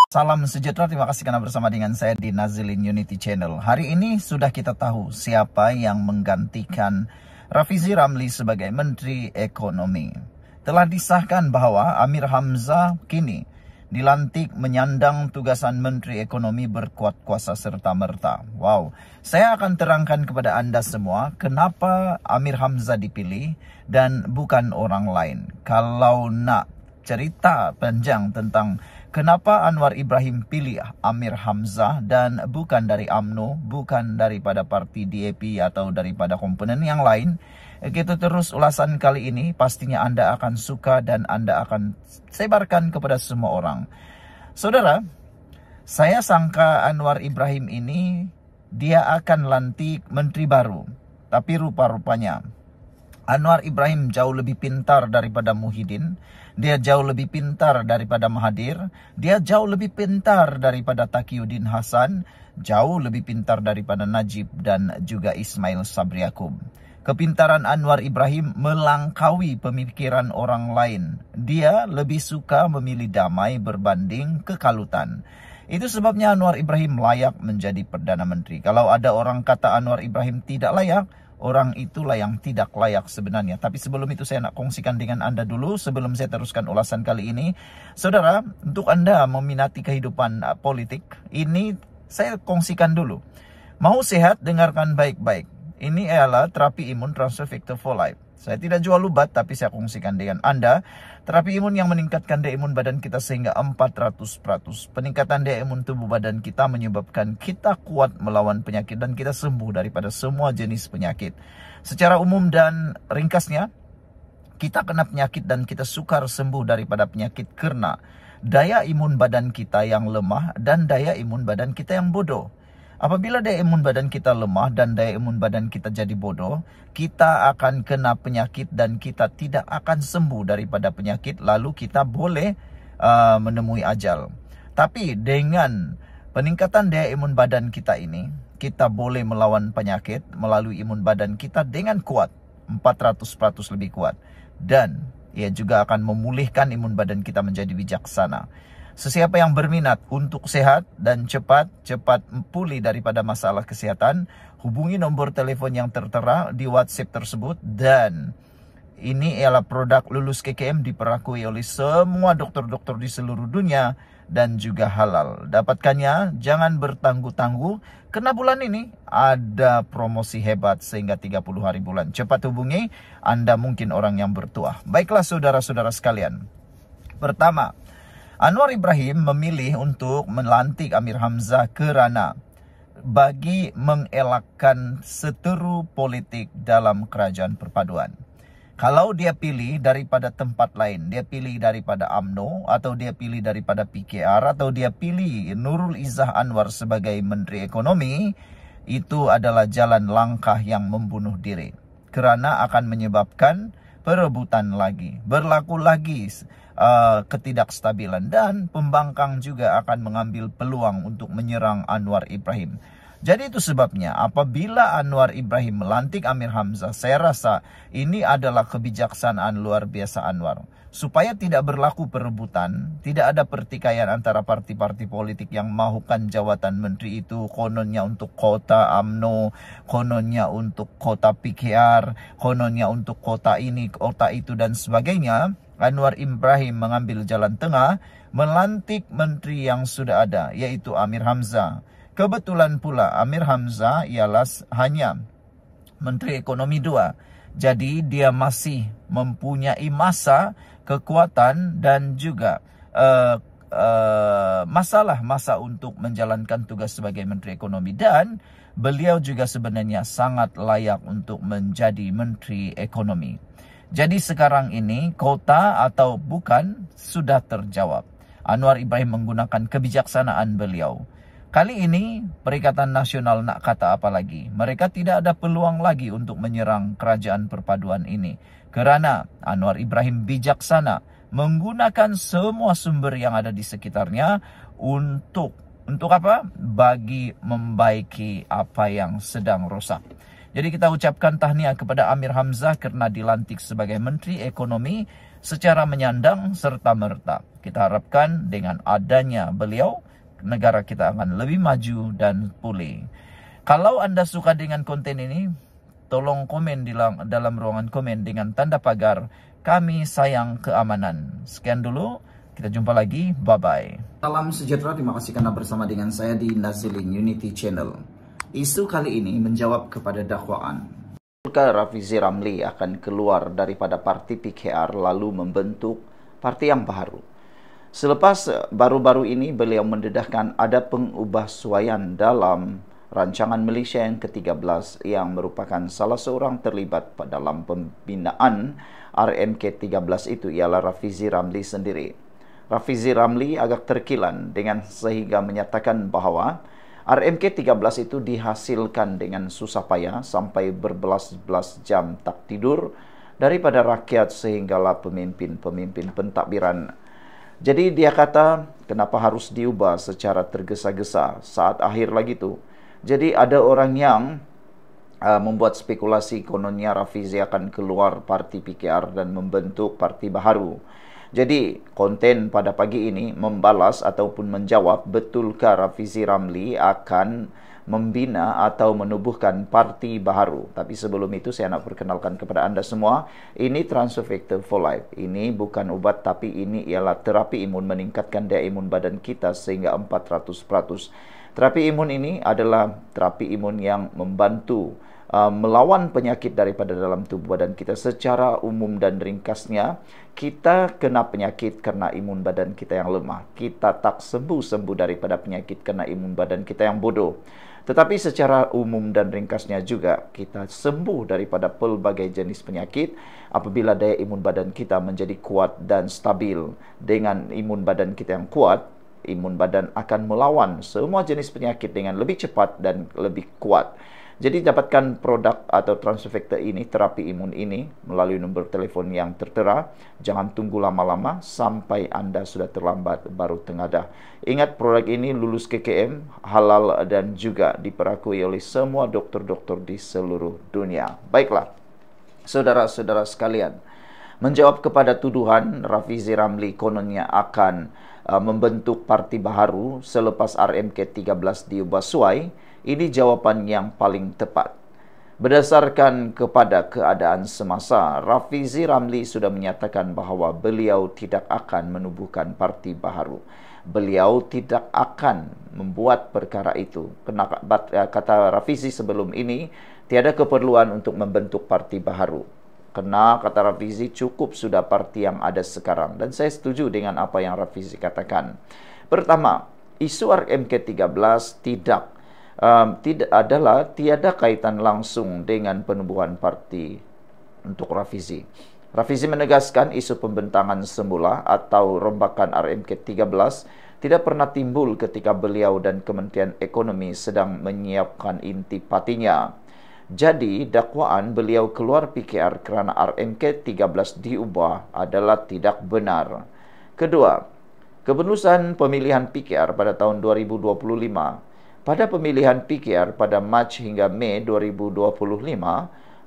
Salam sejahtera, terima kasih karena bersama dengan saya di Nazilin Unity Channel. Hari ini sudah kita tahu siapa yang menggantikan Rafizi Ramli sebagai Menteri Ekonomi. Telah disahkan bahwa Amir Hamzah kini dilantik menyandang tugasan Menteri Ekonomi berkuat kuasa serta-merta. Wow, saya akan terangkan kepada Anda semua kenapa Amir Hamzah dipilih dan bukan orang lain. Kalau nak cerita panjang tentang kenapa Anwar Ibrahim pilih Amir Hamzah dan bukan dari UMNO, bukan daripada parti DAP atau daripada komponen yang lain, kita terus ulasan kali ini. Pastinya Anda akan suka dan Anda akan sebarkan kepada semua orang. Saudara, saya sangka Anwar Ibrahim ini dia akan lantik menteri baru, tapi rupa-rupanya Anwar Ibrahim jauh lebih pintar daripada Muhyiddin. Dia jauh lebih pintar daripada Mahathir. Dia jauh lebih pintar daripada Taqiyuddin Hasan. Jauh lebih pintar daripada Najib dan juga Ismail Sabri Yaakob. Kepintaran Anwar Ibrahim melangkaui pemikiran orang lain. Dia lebih suka memilih damai berbanding kekalutan. Itu sebabnya Anwar Ibrahim layak menjadi Perdana Menteri. Kalau ada orang kata Anwar Ibrahim tidak layak, orang itulah yang tidak layak sebenarnya. Tapi sebelum itu saya nak kongsikan dengan Anda dulu, sebelum saya teruskan ulasan kali ini. Saudara, untuk Anda meminati kehidupan politik, ini saya kongsikan dulu. Mau sehat, dengarkan baik-baik. Ini adalah terapi imun transfer factor for life. Saya tidak jual ubat, tapi saya kongsikan dengan Anda. Terapi imun yang meningkatkan daya imun badan kita sehingga 400%. Peningkatan daya imun tubuh badan kita menyebabkan kita kuat melawan penyakit dan kita sembuh daripada semua jenis penyakit. Secara umum dan ringkasnya, kita kena penyakit dan kita sukar sembuh daripada penyakit karena daya imun badan kita yang lemah dan daya imun badan kita yang bodoh. Apabila daya imun badan kita lemah dan daya imun badan kita jadi bodoh, kita akan kena penyakit dan kita tidak akan sembuh daripada penyakit, lalu kita boleh menemui ajal. Tapi dengan peningkatan daya imun badan kita ini, kita boleh melawan penyakit melalui imun badan kita dengan kuat, 400% lebih kuat. Dan ia juga akan memulihkan imun badan kita menjadi bijaksana. Sesiapa yang berminat untuk sehat dan cepat pulih daripada masalah kesehatan, hubungi nombor telefon yang tertera di WhatsApp tersebut. Dan ini ialah produk lulus KKM, diperakui oleh semua dokter-dokter di seluruh dunia dan juga halal. Dapatkannya, jangan bertangguh-tangguh, karena bulan ini ada promosi hebat sehingga 30 hari bulan. Cepat hubungi, Anda mungkin orang yang bertuah. Baiklah saudara-saudara sekalian. Pertama, Anwar Ibrahim memilih untuk melantik Amir Hamzah kerana bagi mengelakkan seteru politik dalam kerajaan perpaduan. Kalau dia pilih daripada tempat lain, dia pilih daripada UMNO atau dia pilih daripada PKR atau dia pilih Nurul Izzah Anwar sebagai Menteri Ekonomi, itu adalah jalan langkah yang membunuh diri. Kerana akan menyebabkan perebutan lagi, berlaku lagi ketidakstabilan dan pembangkang juga akan mengambil peluang untuk menyerang Anwar Ibrahim. Jadi itu sebabnya apabila Anwar Ibrahim melantik Amir Hamzah, saya rasa ini adalah kebijaksanaan luar biasa Anwar. Supaya tidak berlaku perebutan, tidak ada pertikaian antara parti-parti politik yang mahukan jawatan menteri itu, kononnya untuk kota UMNO, kononnya untuk kota PKR, kononnya untuk kota ini, kota itu dan sebagainya. Anwar Ibrahim mengambil jalan tengah, melantik menteri yang sudah ada, yaitu Amir Hamzah. Kebetulan pula Amir Hamzah ialah hanya Menteri Ekonomi 2. Jadi dia masih mempunyai masa, kekuatan dan juga masa untuk menjalankan tugas sebagai Menteri Ekonomi. Dan beliau juga sebenarnya sangat layak untuk menjadi Menteri Ekonomi. Jadi sekarang ini kota atau bukan sudah terjawab. Anwar Ibrahim menggunakan kebijaksanaan beliau. Kali ini Perikatan Nasional nak kata apa lagi? Mereka tidak ada peluang lagi untuk menyerang kerajaan perpaduan ini. Kerana Anwar Ibrahim bijaksana menggunakan semua sumber yang ada di sekitarnya untuk apa? Bagi membaiki apa yang sedang rosak. Jadi kita ucapkan tahniah kepada Amir Hamzah kerana dilantik sebagai Menteri Ekonomi secara menyandang serta-merta. Kita harapkan dengan adanya beliau, negara kita akan lebih maju dan pulih. Kalau anda suka dengan konten ini, tolong komen di dalam ruangan komen dengan tanda pagar "Kami sayang keamanan". Sekian dulu, kita jumpa lagi, bye-bye. Salam sejahtera, terima kasih karena bersama dengan saya di Nazilin Unity Channel. Isu kali ini menjawab kepada dakwaan. Rafizi Ramli akan keluar daripada parti PKR lalu membentuk parti yang baru. Selepas baru-baru ini beliau mendedahkan ada pengubahsuaian dalam rancangan Malaysia yang ke-13 yang merupakan salah seorang terlibat dalam pembinaan RMK-13 itu ialah Rafizi Ramli sendiri. Rafizi Ramli agak terkilan dengan sehingga menyatakan bahawa RMK-13 itu dihasilkan dengan susah payah sampai berbelas-belas jam tak tidur daripada rakyat sehinggalah pemimpin-pemimpin pentadbiran. Jadi dia kata kenapa harus diubah secara tergesa-gesa saat akhir lagi tu. Jadi ada orang yang membuat spekulasi kononnya Rafizi akan keluar parti PKR dan membentuk parti baharu. Jadi, konten pada pagi ini membalas ataupun menjawab betulkah Rafizi Ramli akan membina atau menubuhkan parti baharu. Tapi sebelum itu saya nak perkenalkan kepada anda semua, ini Transfer Factor for Life. Ini bukan ubat tapi ini ialah terapi imun meningkatkan daya imun badan kita sehingga 400%. Terapi imun ini adalah terapi imun yang membantu melawan penyakit daripada dalam tubuh badan kita. Secara umum dan ringkasnya, kita kena penyakit kerana imun badan kita yang lemah. Kita tak sembuh-sembuh daripada penyakit kerana imun badan kita yang bodoh. Tetapi secara umum dan ringkasnya juga, kita sembuh daripada pelbagai jenis penyakit apabila daya imun badan kita menjadi kuat dan stabil. Dengan imun badan kita yang kuat, imun badan akan melawan semua jenis penyakit dengan lebih cepat dan lebih kuat. Jadi dapatkan produk atau transfer factor ini, terapi imun ini melalui nombor telefon yang tertera. Jangan tunggu lama-lama sampai anda sudah terlambat baru tengadah. Ingat, produk ini lulus KKM, halal dan juga diperakui oleh semua doktor-doktor di seluruh dunia. Baiklah, saudara-saudara sekalian, menjawab kepada tuduhan Rafizi Ramli kononnya akan membentuk parti baharu selepas RMK-13 diubah suai. Ini jawapan yang paling tepat. Berdasarkan kepada keadaan semasa, Rafizi Ramli sudah menyatakan bahawa beliau tidak akan menubuhkan parti baharu. Beliau tidak akan membuat perkara itu. Kata Rafizi sebelum ini, tiada keperluan untuk membentuk parti baharu. Kerana kata Rafizi cukup sudah parti yang ada sekarang. Dan saya setuju dengan apa yang Rafizi katakan. Pertama, isu RMK-13 tiada kaitan langsung dengan penubuhan parti untuk Rafizi. Rafizi menegaskan isu pembentangan semula atau rombakan RMK-13 tidak pernah timbul ketika beliau dan Kementerian Ekonomi sedang menyiapkan intipatinya. Jadi, dakwaan beliau keluar PKR kerana RMK-13 diubah adalah tidak benar. Kedua, keputusan pemilihan PKR pada tahun 2025. Pada pemilihan PKR pada Mac hingga Mei 2025,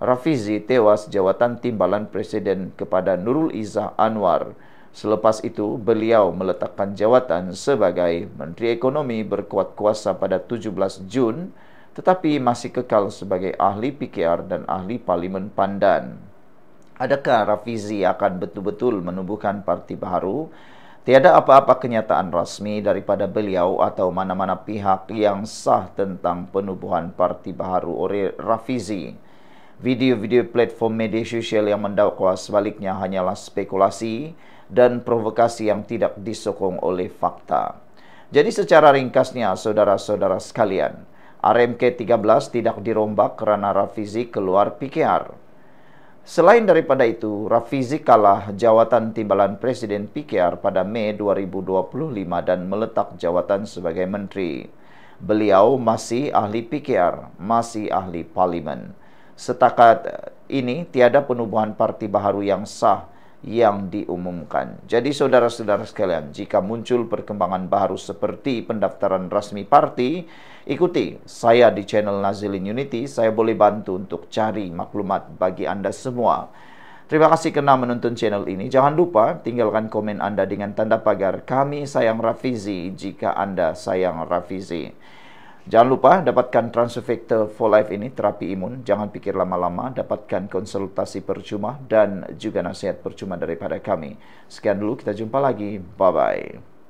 Rafizi tewas jawatan timbalan Presiden kepada Nurul Izzah Anwar. Selepas itu, beliau meletakkan jawatan sebagai Menteri Ekonomi berkuat kuasa pada 17 Jun, tetapi masih kekal sebagai ahli PKR dan ahli Parlimen Pandan. Adakah Rafizi akan betul-betul menubuhkan parti baharu? Tiada apa-apa kenyataan rasmi daripada beliau atau mana-mana pihak yang sah tentang penubuhan parti baharu oleh Rafizi. Video-video platform media sosial yang mendakwa sebaliknya hanyalah spekulasi dan provokasi yang tidak disokong oleh fakta. Jadi secara ringkasnya, saudara-saudara sekalian, RMK-13 tidak dirombak kerana Rafizi keluar PKR. Selain daripada itu, Rafizi kalah jawatan timbalan Presiden PKR pada Mei 2025 dan meletak jawatan sebagai menteri. Beliau masih ahli PKR, masih ahli parlimen. Setakat ini, tiada penubuhan parti baharu yang sah yang diumumkan. Jadi saudara-saudara sekalian, jika muncul perkembangan baru seperti pendaftaran resmi parti, ikuti saya di channel Nazilin Unity. Saya boleh bantu untuk cari maklumat bagi Anda semua. Terima kasih kerana menonton channel ini. Jangan lupa tinggalkan komen Anda dengan tanda pagar "Kami sayang Rafizi" jika Anda sayang Rafizi. Jangan lupa dapatkan transfer factor for life ini, terapi imun. Jangan pikir lama-lama, dapatkan konsultasi percuma dan juga nasihat percuma daripada kami. Sekian dulu, kita jumpa lagi. Bye-bye.